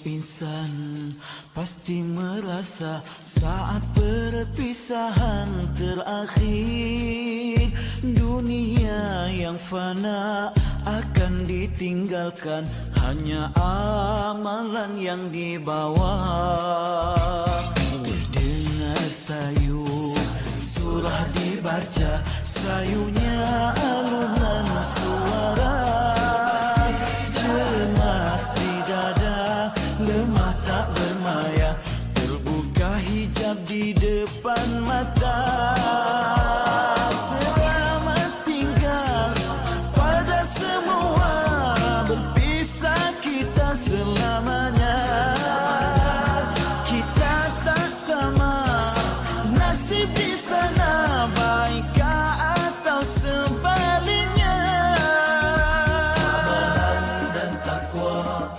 Insan pasti merasa saat perpisahan terakhir, dunia yang fana akan ditinggalkan, hanya amalan yang dibawa. Dengar sayu surah dibaca, sayunya alunan suara, cemas di dada, lemah tak bermaya, terbuka hijab di depan mata. Selamat tinggal pada semua, berpisah kita selamanya. Kita tak sama nasib di sana, baikkah atau sebaliknya. Amalan dan takwa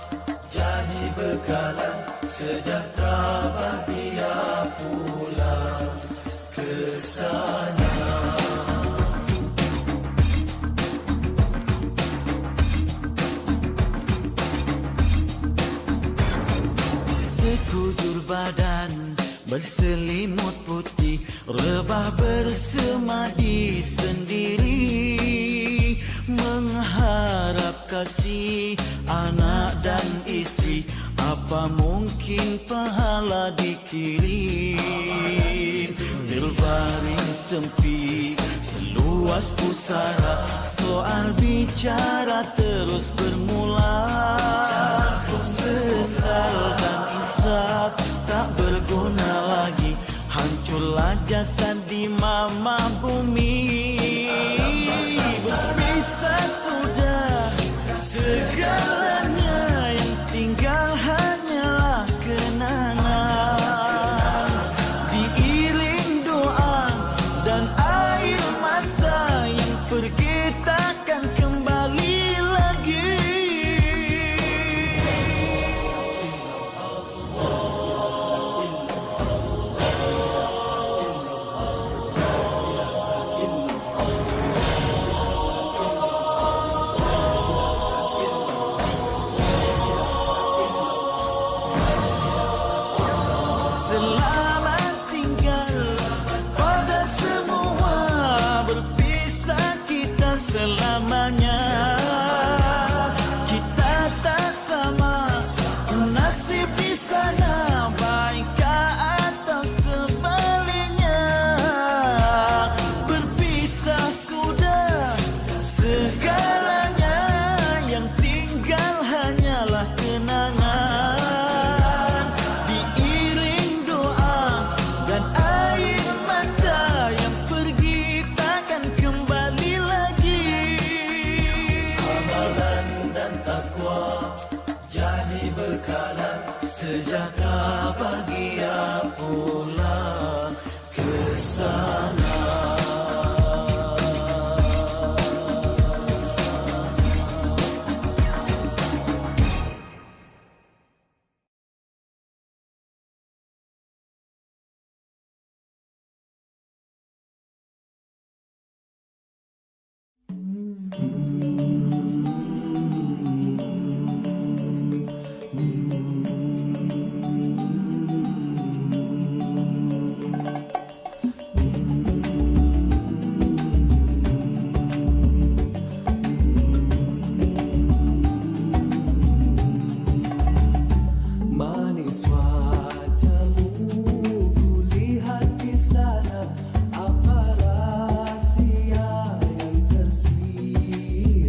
jadi bekalan, sejahtera bahagia pulang ke sana. Sekujur badan berselimut putih, rebah bersemadi sendiri, mengharap kasih anak dan istri, apa mungkin pahala dikirim. Terbaring sempit seluas pusara, soal bicara terus bermula. Sesal dan insaf tak berguna lagi, hancurlah jasad di mama bumi. Berpisah sudah segalanya, yang tinggal hanyalah kenangan, diiring doa dan air mata, yang pergi takkan kembali lagi. Selamat tinggal pada semua, berpisah kita selamanya. Kita tak sama nasib di sana, baikkah atau sebaliknya. Berpisah sudah segalanya, yang tinggal hanyalah kenangan, sejahtera bahagia pulang ke sana. Apa rahasia yang tersimpan?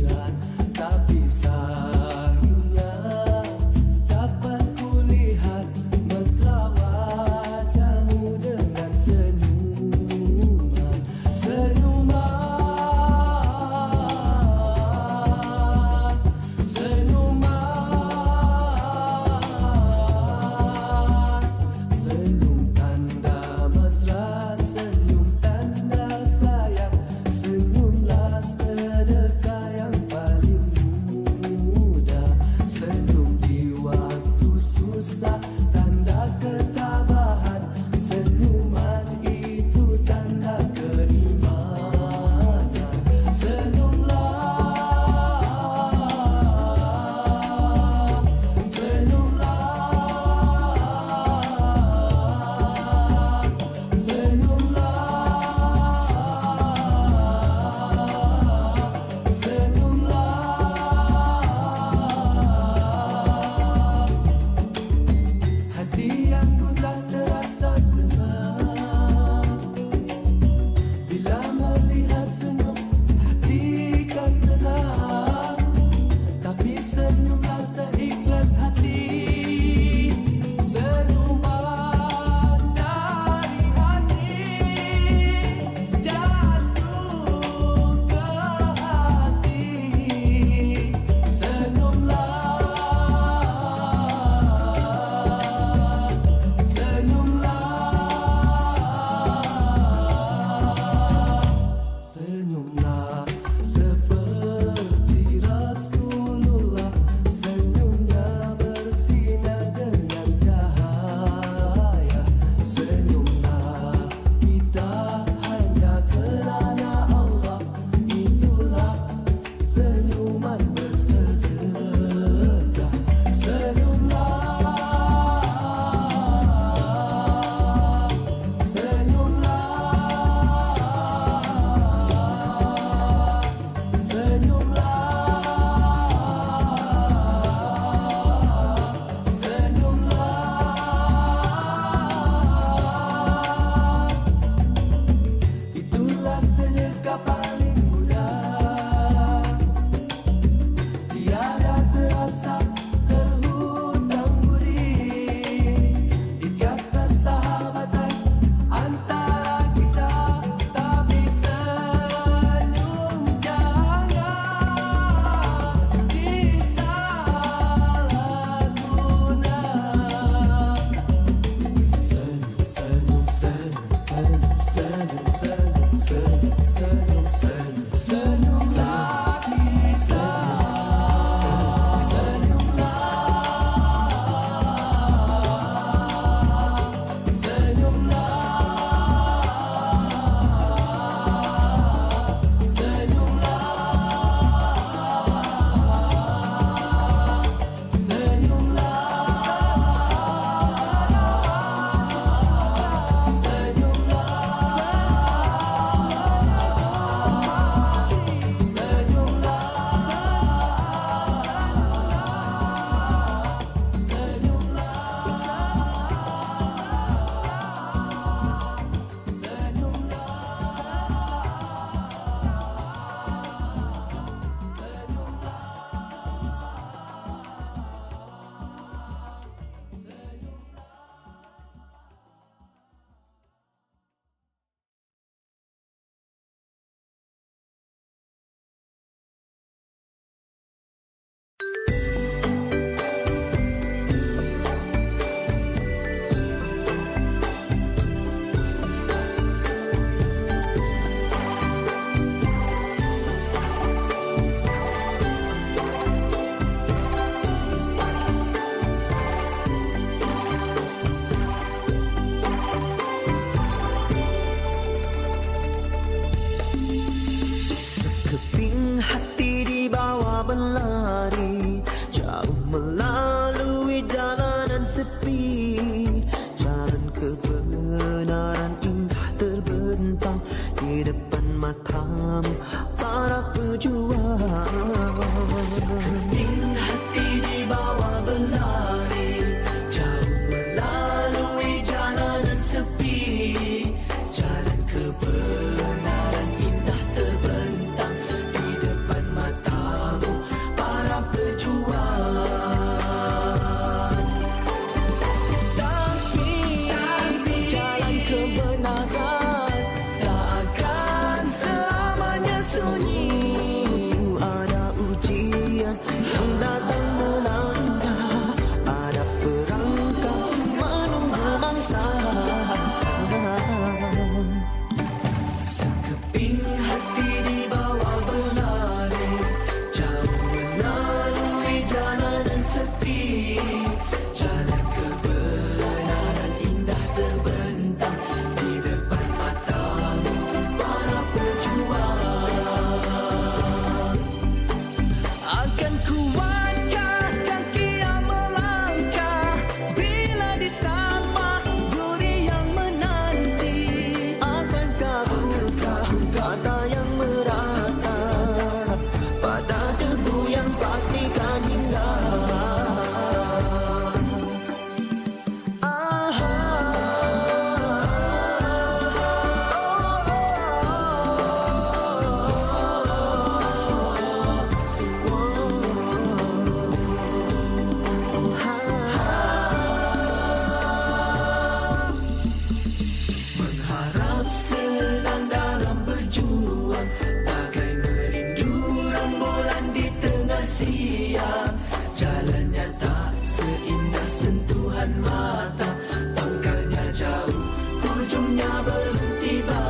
seindah sentuhan mata. Pangkalnya jauh, ujungnya belum tiba.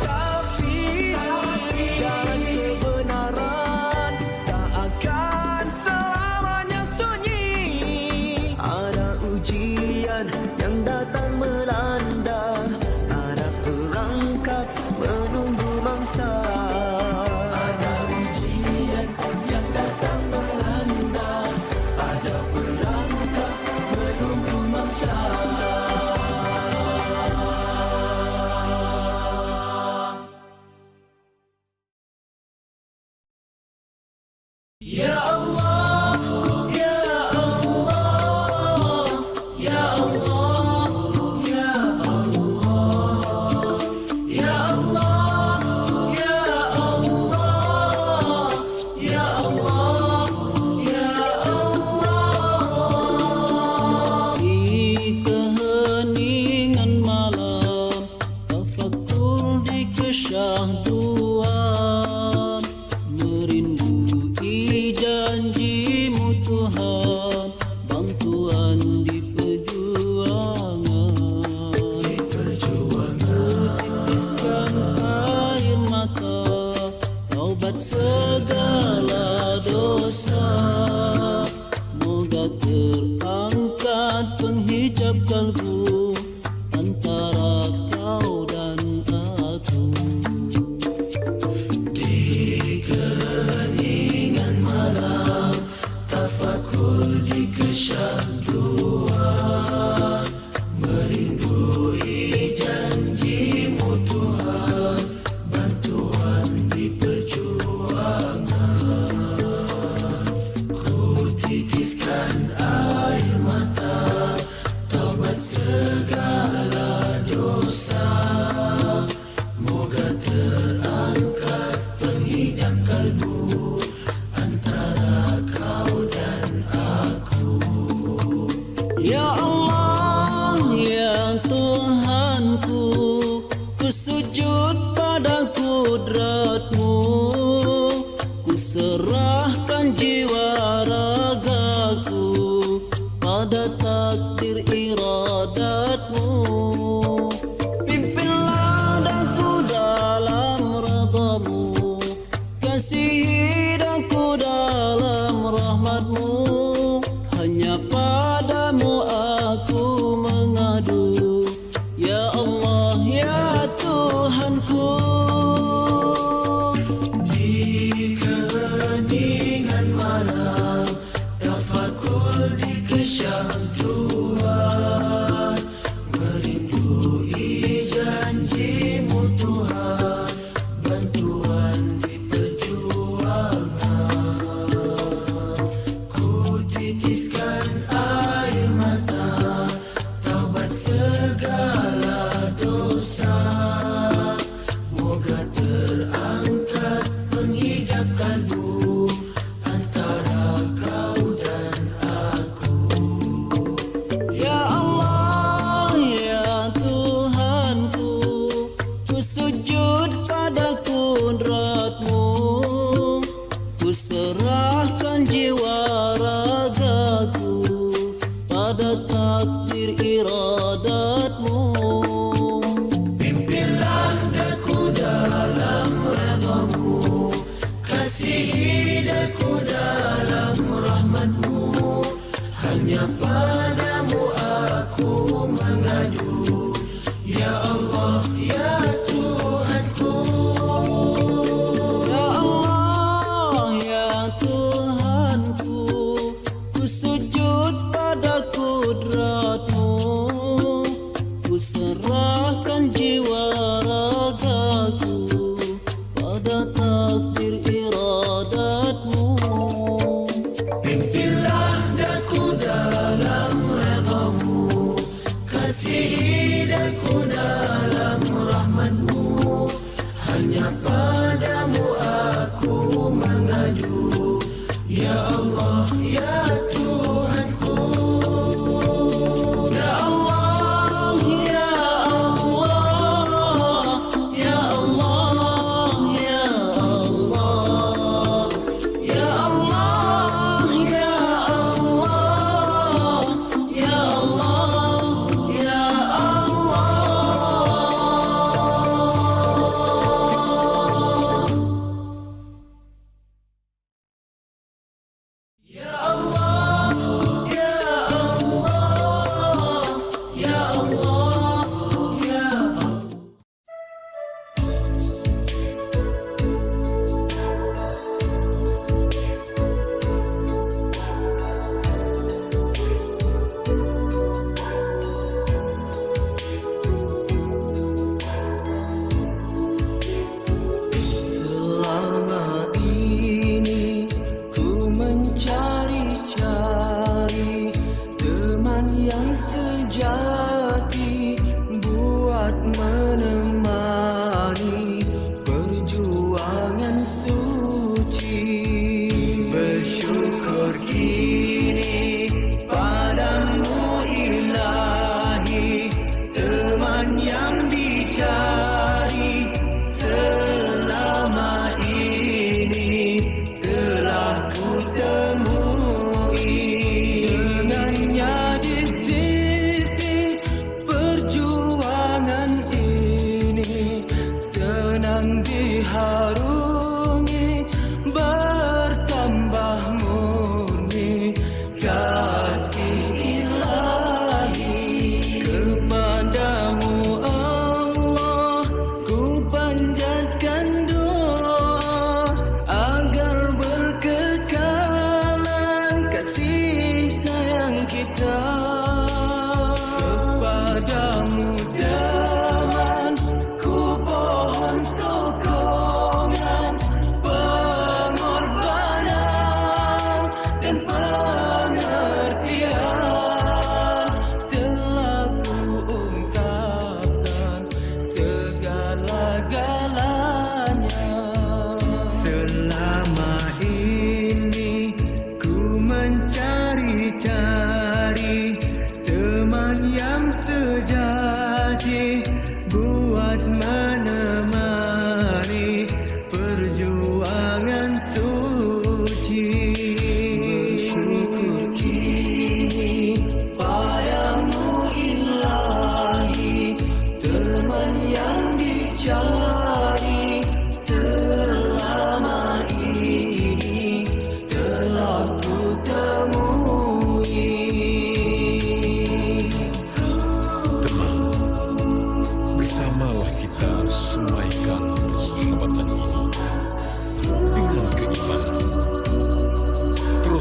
Tapi jalan kebenaran tak akan selamanya sunyi. Ada ujian yang datang melanda, ada perangkap menunggu mangsa. Ada ujian yang datang melanda, ada perangkap menunggu mangsa. Ya Allah, Ya Allah, Ya Allah, Ya Allah, Ya Allah, Ya Allah, Ya Allah, Ya Allah. Di keheningan malam, tafakkur di kesyahduan, merindui janjimu Tuhan, bantuan di perjuangan. Titiskan air mata, taubat segala dosa. Moga terangkat penghijab kalbu antara kau dan aku. Di keheningan malam, tafakur di kesyahduan, merindui janjimu Tuhan, bantuan di perjuangan. Ku titiskan air mata, taubat segala dosa. Moga terangkat penghijab kalbu antara kau dan aku. Ya Allah, ya Tuhanku, ku sujud pada kudrat-Mu, ku serahkan jiwa ragaku pada takdir iradat-Mu. Pimpinlah daku dalam redha-Mu, kasihi daku dalam rahmat-Mu. Hanya padamu aku mengadu, Ya Allah, ya Tuhanku. Di keheningan malam, tafakur di kesyahduan, merindui janjimu Tuhan, bantuan di perjuangan. Ku titiskan air mata, taubat segala dosa. Moga terangkat penghijab kalbu antara kau dan aku. Ya Allah, ya Tuhanku, ku sujud pada kudrat-Mu, ku serahkan jiwa ragaku pada takdir iradat-Mu. Pimpinlah daku dalam redha-Mu, kasihi daku dalam rahmat-Mu. Hanya padamu aku mengadu, Ya Allah, ya Tuhanku. Ya Allah, ya Tuhanku, ku sujud pada kudrat-Mu, ku serahkan jiwa ragaku pada takdir iradat-Mu. Pimpinlah daku dalam redha-Mu, kasihi daku dalam rahmat-Mu. Hanya padamu aku mengadu, Ya Allah, ya Tuhanku. Ya Allah, ya Allah, ya Allah, ya Allah, ya Allah.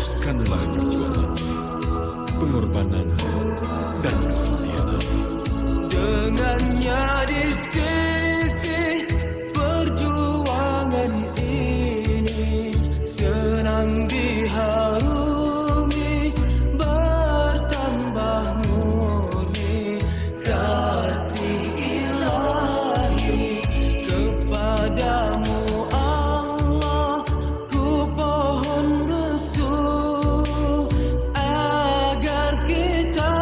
teruskanlah perjuangan, pengorbanan, dan kesetiaan. Dengannya di sisi perjuangan ini senang diharungi, bertambah murni kasih ilahi kepadamu Allah. Ku pohon restu agar kita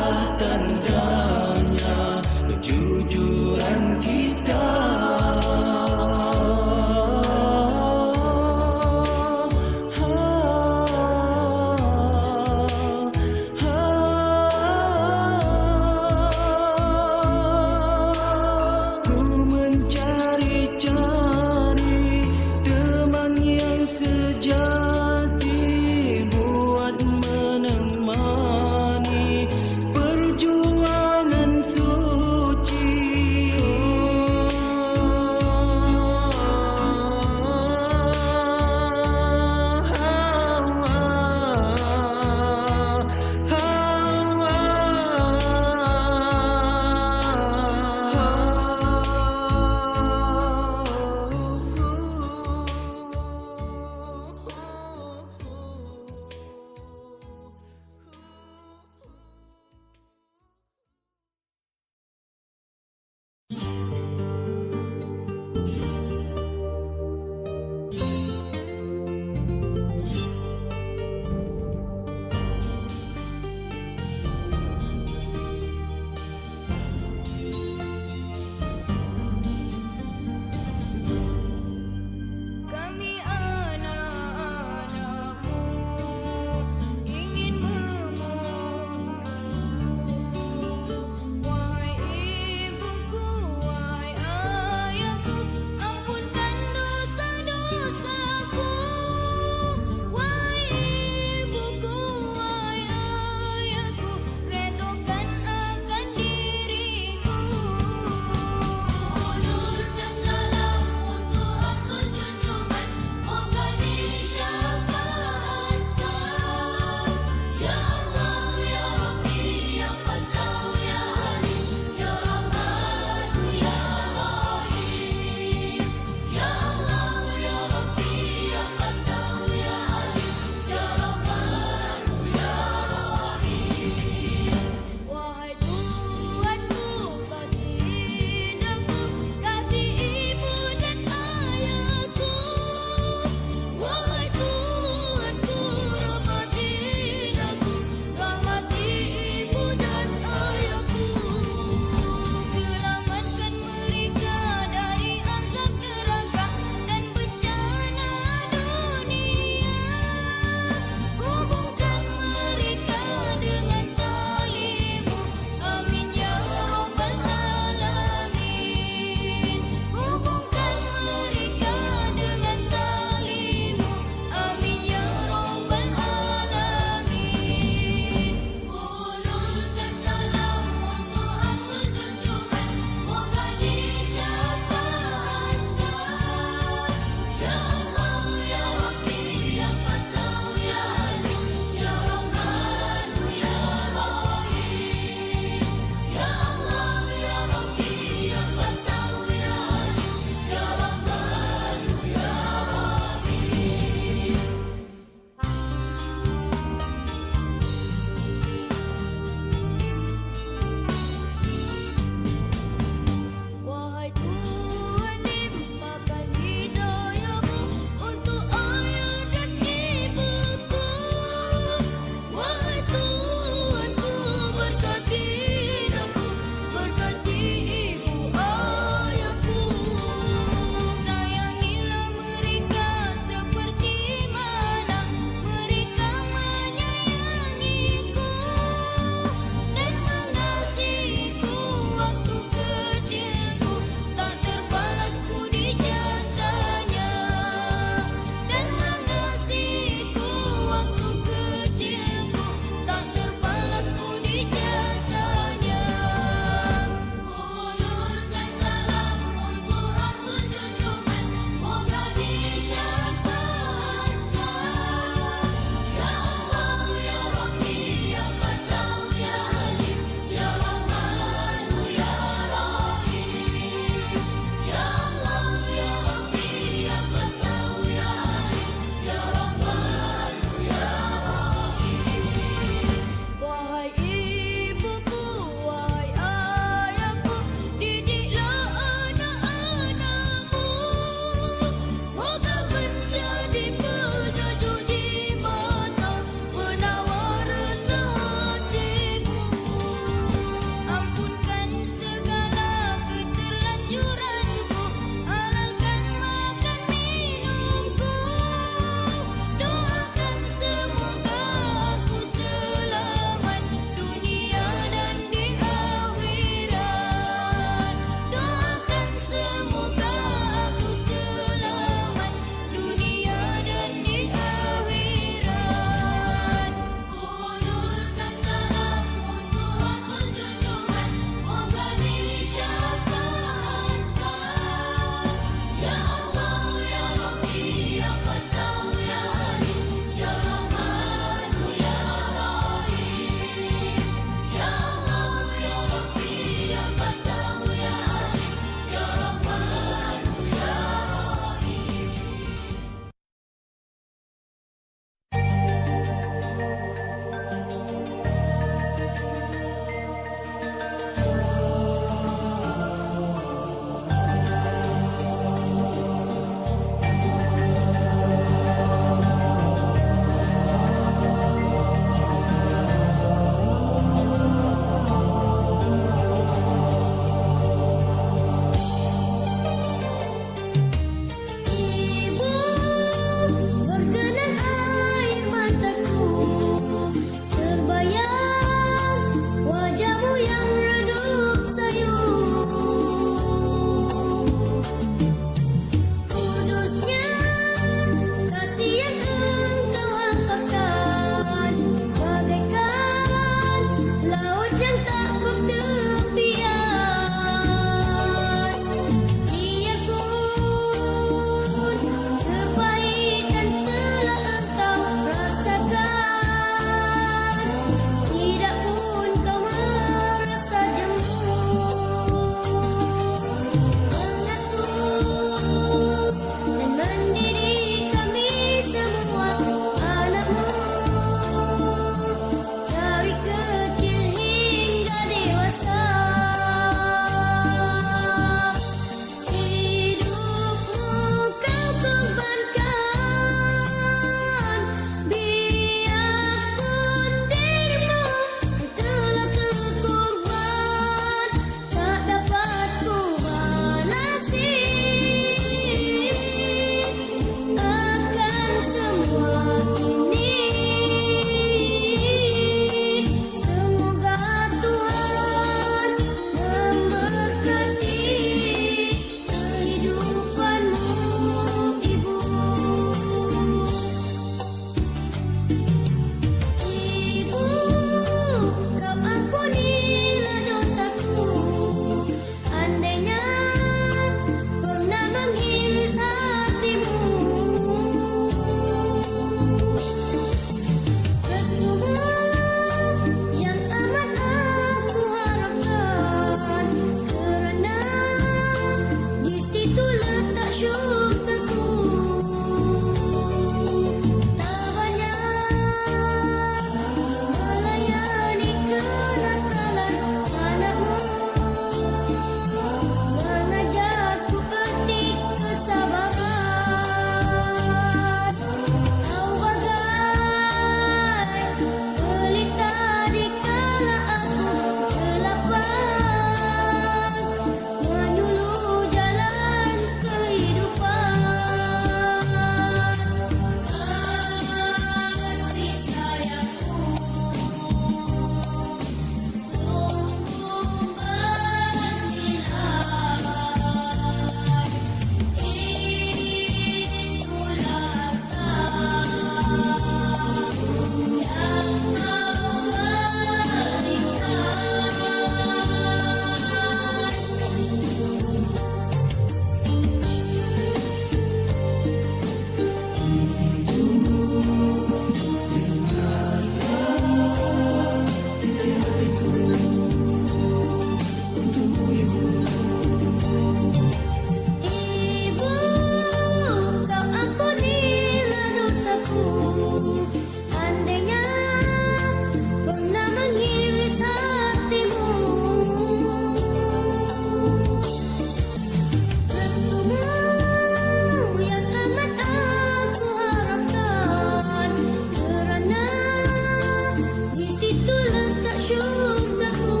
syurgaku.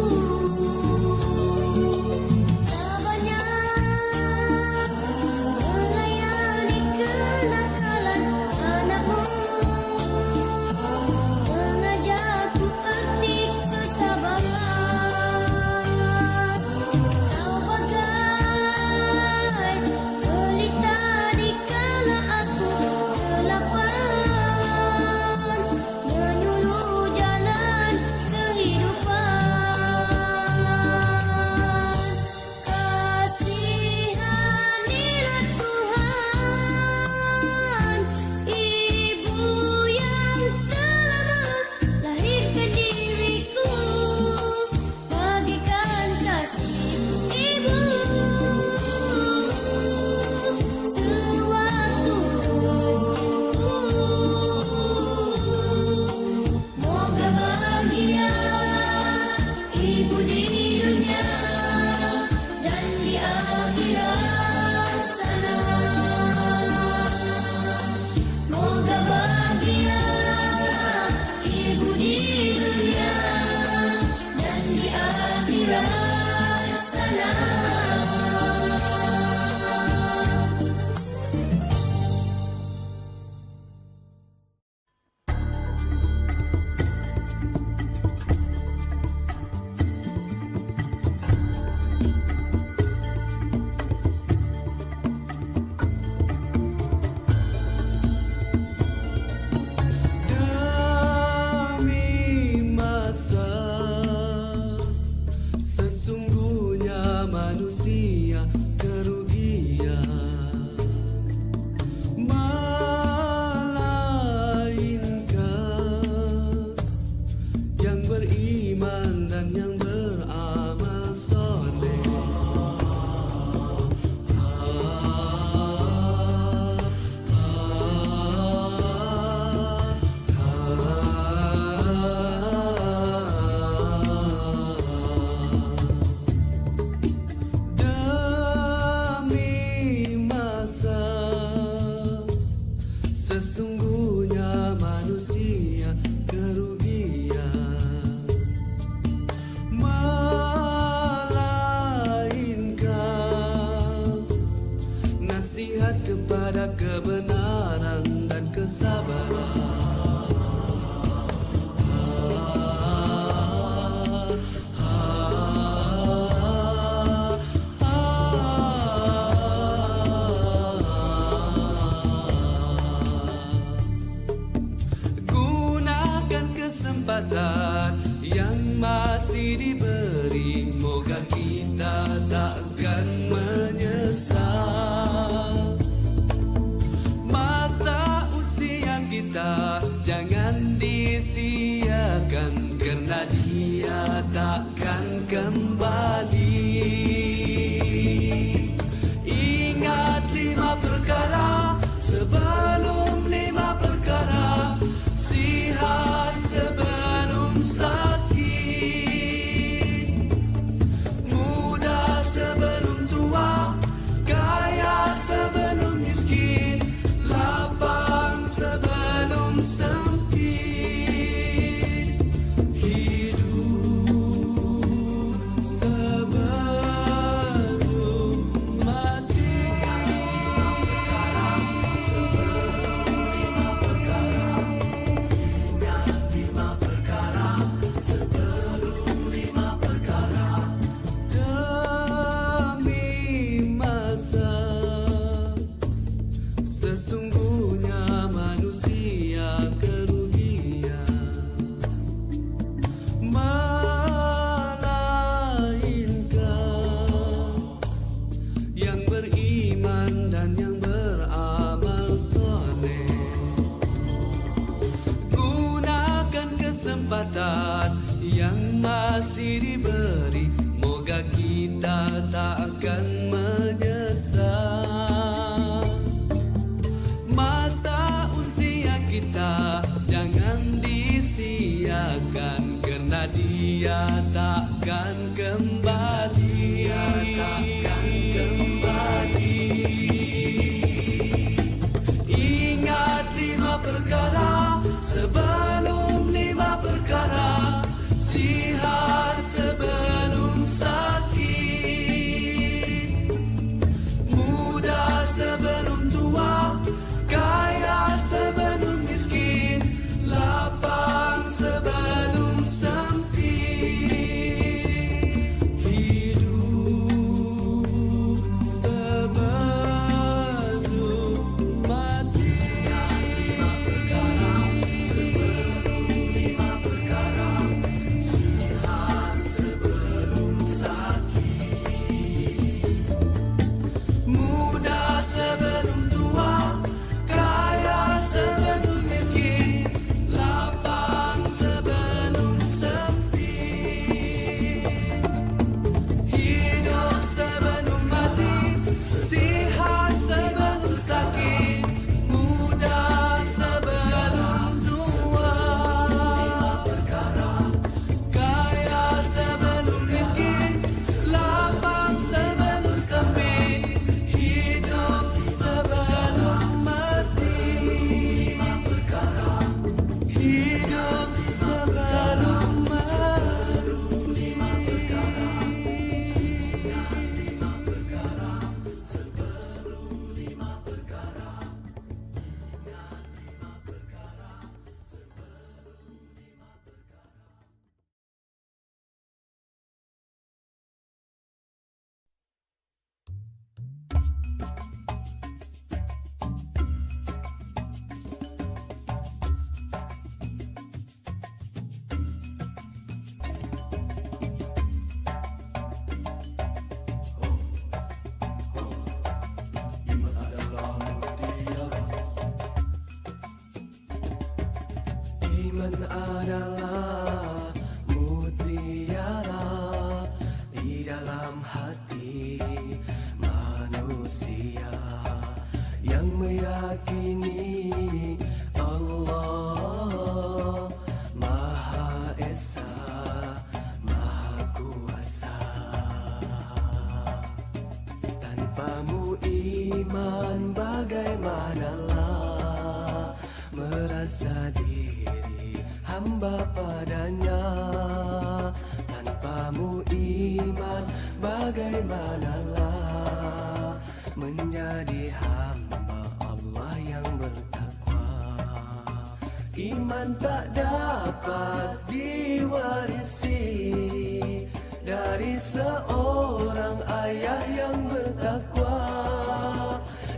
Tak banyak melayani kenakalan anakmu, mengajarku erti kesabaran. Kau bagai pelita di kala aku kelaparan, menyuluh jalan kehidupan. Kasihanilah Tuhan Ibu yang telah melahirkan diriku, bagikan kasih Ibu sewaktu hidupku. Moga bahagia Ibu di dunia dan di akhirat sana. Moga bahagia Ibu di dunia dan di akhirat sana. Demi masa, sesungguhnya manusia kerugian, melainkan yang beriman dan yang beramal soleh. Demi masa, sesungguhnya manusia kerugian, melainkan nasihat kepada kebenaran dan kesabaran. Gunakan kesempatan yang masih diberi, moga kita takkan menyesal. Masa usia kita jangan disia-siakan, karena dia takkan kembali. Ingat 5 perkara sebelum 5 perkara, sihat sebelum sakit, muda sebelum tua, kaya sebelum miskin, lapang sebelum sempit, hidup sebelum mati. Demi masa, sesungguhnya manusia kerugian, melainkan yang beriman dan yang beramal soleh. Gunakan kesempatan yang masih diberi, moga kita tak akan menyesal. Masa usia kita jangan disia-siakan, karena dia takkan kembali. Ingat 5 perkara sebelum 5 perkara, Bagaimanalah menjadi hamba Allah yang bertakwa. Iman tak dapat diwarisi dari seorang ayah yang bertakwa.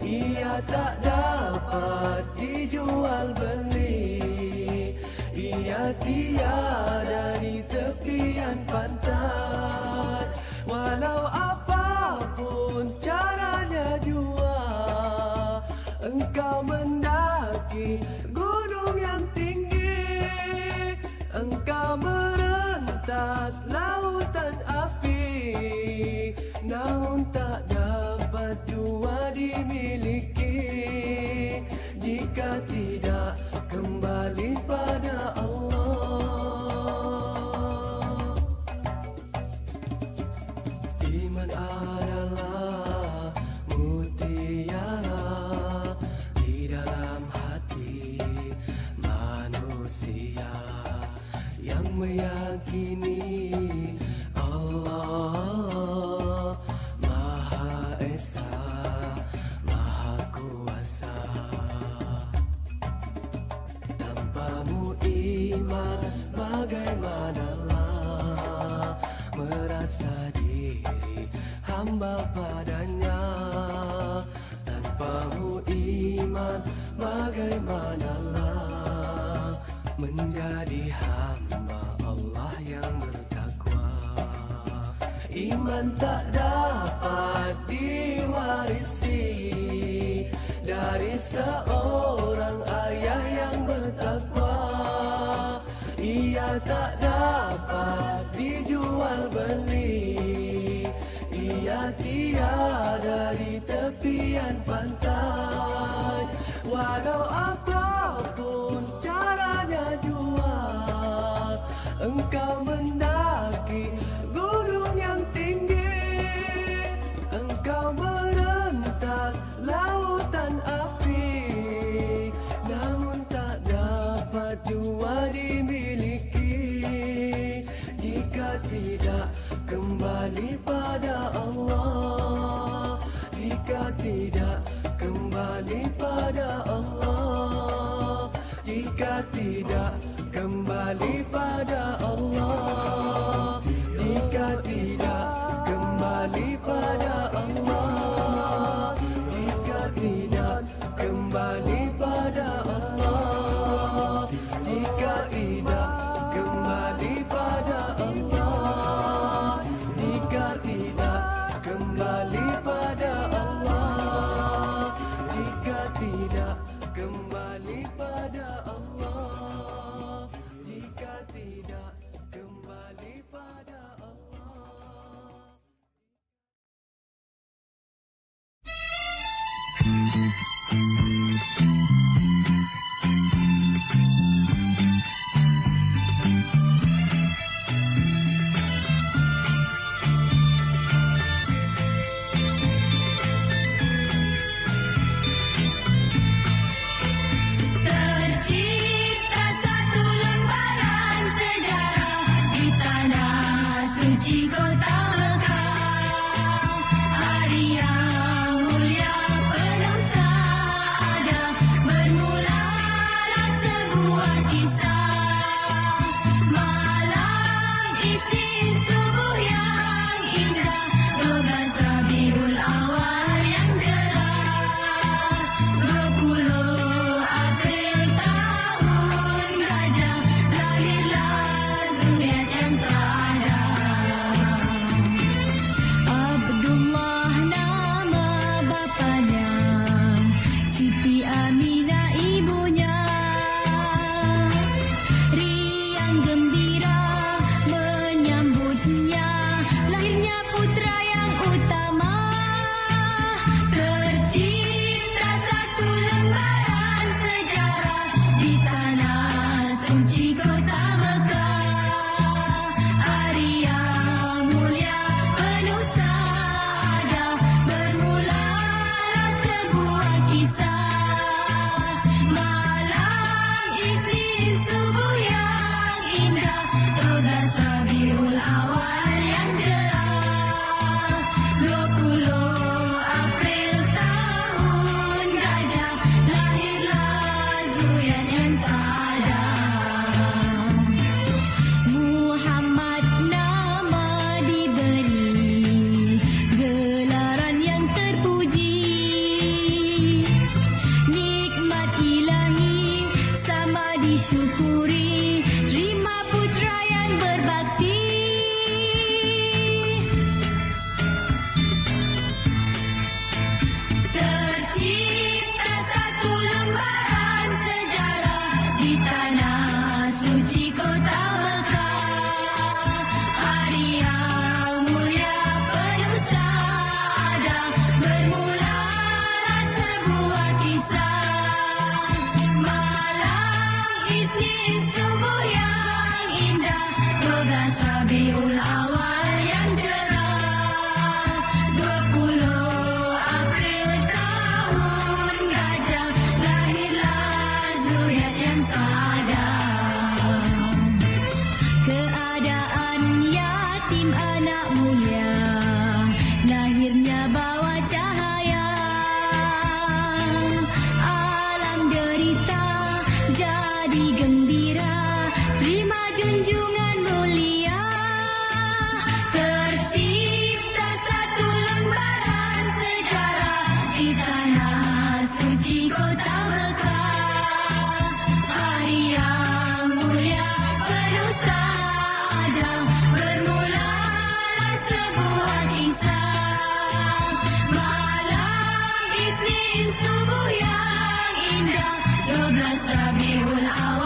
Ia tak dapat dijual beli, ia tiada di tepian pantai. Walau apapun caranya jua, engkau mendaki gunung yang tinggi, engkau merentas lautan api, namun tak dapat jua dimiliki jika tidak kembali pada Allah. Iman adalah mutiara di dalam hati manusia yang meyakini Allah Maha Esa, Maha Kuasa. Tanpamu iman bagaimanalah merasa diri hamba padanya. Tanpamu iman bagaimanalah menjadi hamba Allah yang bertakwa. Iman tak dapat diwarisi dari seorang ayah yang bertakwa. Ia tak dapat dijual beli, ia tiada di tepian pantai. Walau apapun caranya jua, engkau mendaki gunung yang tinggi, engkau merentas lautan api, namun tak dapat jua dimiliki jika tidak kembali pada Allah. Jika tidak kembali pada Allah, jika tidak kembali pada Allah, jika tidak kembali pada Allah, jika tidak kembali pada Allah, jika tidak kembali pada Allah, jika tidak kembali pada Allah, jika tidak kembali pada Allah, jika tidak kembali pada Allah. Tercipta satu lembaran sejarah di tanah suci kota Mekah. Hari yang mulia penuh saada, bermulalah sebuah kisah. Malam isi subuh yang indah, 12 Rabiul Awal yang cerah, 20 April tahun gajah, lahirlah zuriat yang saadah. Abdullah nama bapanya, Siti Aminah ibunya. Riang gembira menyambut bermulalah sebuah kisah. Malam Isnin subuh yang indah, 12 Rabiul Awal.